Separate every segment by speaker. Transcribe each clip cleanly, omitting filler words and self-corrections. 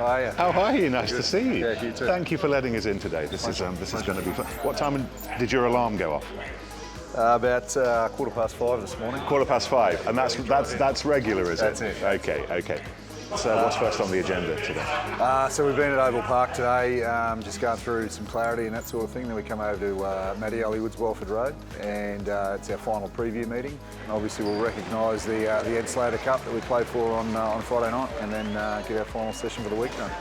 Speaker 1: How are you?
Speaker 2: How are you? Nice to see you.
Speaker 1: Yeah, you too.
Speaker 2: Thank you for letting us in today. This is going to be fun. What time did your alarm go off?
Speaker 1: About 5:15 this morning.
Speaker 2: 5:15, and that's regular, is it?
Speaker 1: That's it.
Speaker 2: Okay. So what's first on the agenda today?
Speaker 1: So we've been at Oval Park today, just going through some clarity and that sort of thing. Then we come over to Matty Hollywood's Welford Road, and it's our final preview meeting. And obviously we'll recognise the Ed Slater Cup that we played for on Friday night, and then get our final session for the week done.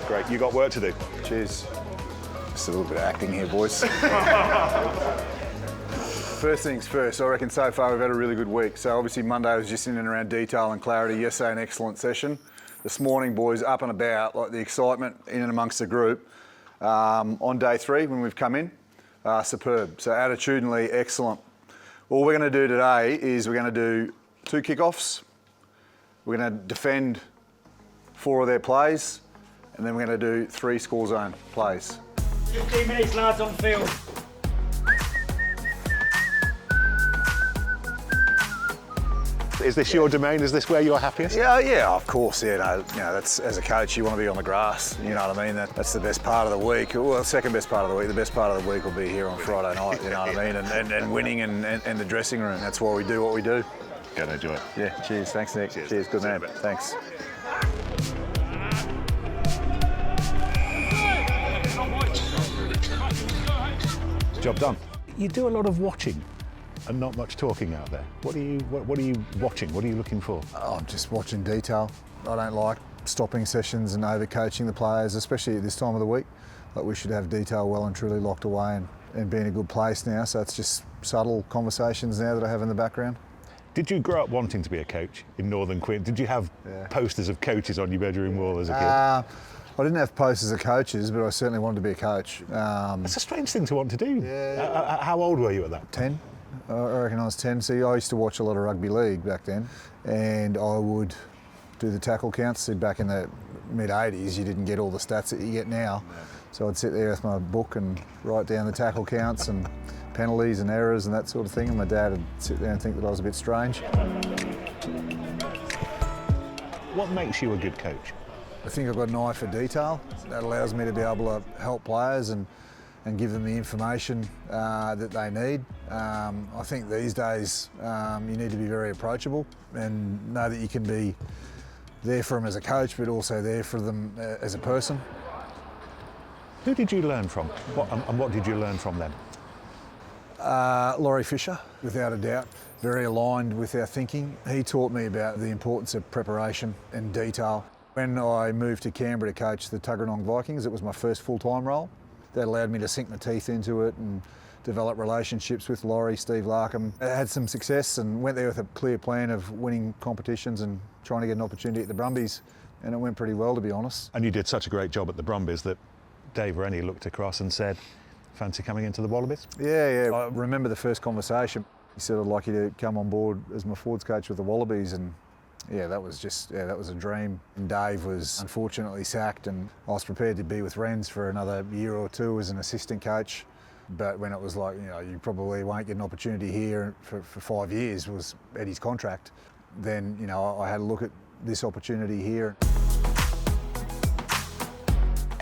Speaker 2: Great, you got work to do.
Speaker 1: Cheers. Just a little bit of acting here, boys. First things first, I reckon so far we've had a really good week. So obviously Monday was just in and around detail and clarity. Yesterday, an excellent session. This morning, boys, up and about, like the excitement in and amongst the group. On day 3, when we've come in, superb. So attitudinally, excellent. All we're going to do today is we're going to do 2 kickoffs. We're going to defend 4 of their plays, and then we're going to do 3 score zone plays.
Speaker 3: 15 minutes, lads, on the field.
Speaker 2: Is this your domain? Is this where you're happiest?
Speaker 1: Yeah, of course. Yeah, that's, as a coach, you want to be on the grass. You know what I mean? That's the best part of the week. Well, the second best part of the week. The best part of the week will be here on Friday night. You know what I mean? And winning and the dressing room. That's why we do what we do.
Speaker 2: Go and enjoy it.
Speaker 1: Yeah. Cheers. Thanks, Nick. Cheers. Good man. Thanks.
Speaker 2: Job done. You do a lot of watching and not much talking out there. What are you watching? What are you looking for?
Speaker 1: I'm just watching detail. I don't like stopping sessions and over-coaching the players, especially at this time of the week. Like, we should have detail well and truly locked away and be in a good place now. So it's just subtle conversations now that I have in the background.
Speaker 2: Did you grow up wanting to be a coach in Northern Queensland? Did you have posters of coaches on your bedroom wall as a kid?
Speaker 1: I didn't have posters of coaches, but I certainly wanted to be a coach.
Speaker 2: That's a strange thing to want to do.
Speaker 1: Yeah.
Speaker 2: How old were you at that?
Speaker 1: 10. I reckon I was 10. So I used to watch a lot of rugby league back then, and I would do the tackle counts. So back in the mid-80s, you didn't get all the stats that you get now. So I'd sit there with my book and write down the tackle counts and penalties and errors and that sort of thing. And my dad would sit there and think that I was a bit strange.
Speaker 2: What makes you a good coach?
Speaker 1: I think I've got an eye for detail. That allows me to be able to help players and give them the information that they need. I think these days you need to be very approachable and know that you can be there for them as a coach, but also there for them as a person.
Speaker 2: Who did you learn from? What did you learn from them?
Speaker 1: Laurie Fisher, without a doubt, very aligned with our thinking. He taught me about the importance of preparation and detail. When I moved to Canberra to coach the Tuggeranong Vikings, it was my first full-time role. That allowed me to sink my teeth into it and develop relationships with Laurie, Steve Larkham. I had some success and went there with a clear plan of winning competitions and trying to get an opportunity at the Brumbies, and it went pretty well, to be honest.
Speaker 2: And you did such a great job at the Brumbies that Dave Rennie looked across and said, fancy coming into the Wallabies?
Speaker 1: Yeah. I remember the first conversation. He said, I'd like you to come on board as my forwards coach with the Wallabies, and that was a dream. And Dave was unfortunately sacked, and I was prepared to be with Renz for another year or 2 as an assistant coach. But when it was like, you probably won't get an opportunity here for 5 years, was Eddie's contract, then, I had a look at this opportunity here.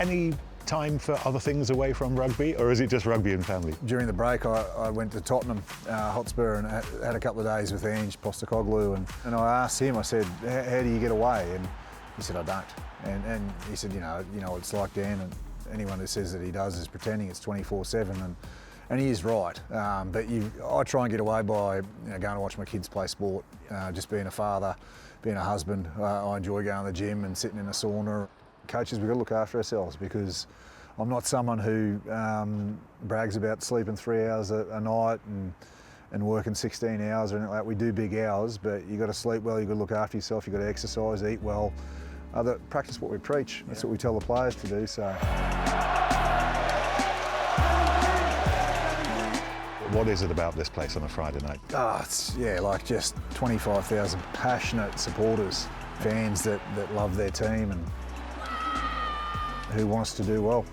Speaker 1: Any time for other things away from rugby, or is it just rugby and family? During the break, I went to Tottenham Hotspur and had a couple of days with Ange Postecoglou, and I asked him, I said, how do you get away? And he said, I don't. And he said, you know what it's like, Dan, and anyone who says that he does is pretending. It's 24/7, and he is right. But I try and get away by going to watch my kids play sport, just being a father, being a husband. I enjoy going to the gym and sitting in a sauna. Coaches, we've got to look after ourselves, because I'm not someone who brags about sleeping 3 hours a night and working 16 hours or anything like that. We do big hours, but you've got to sleep well, you've got to look after yourself, you've got to exercise, eat well, practice what we preach. That's what we tell the players to do. So.
Speaker 2: What is it about this place on a Friday night?
Speaker 1: It's like just 25,000 passionate supporters, fans that love their team and who want us to do well.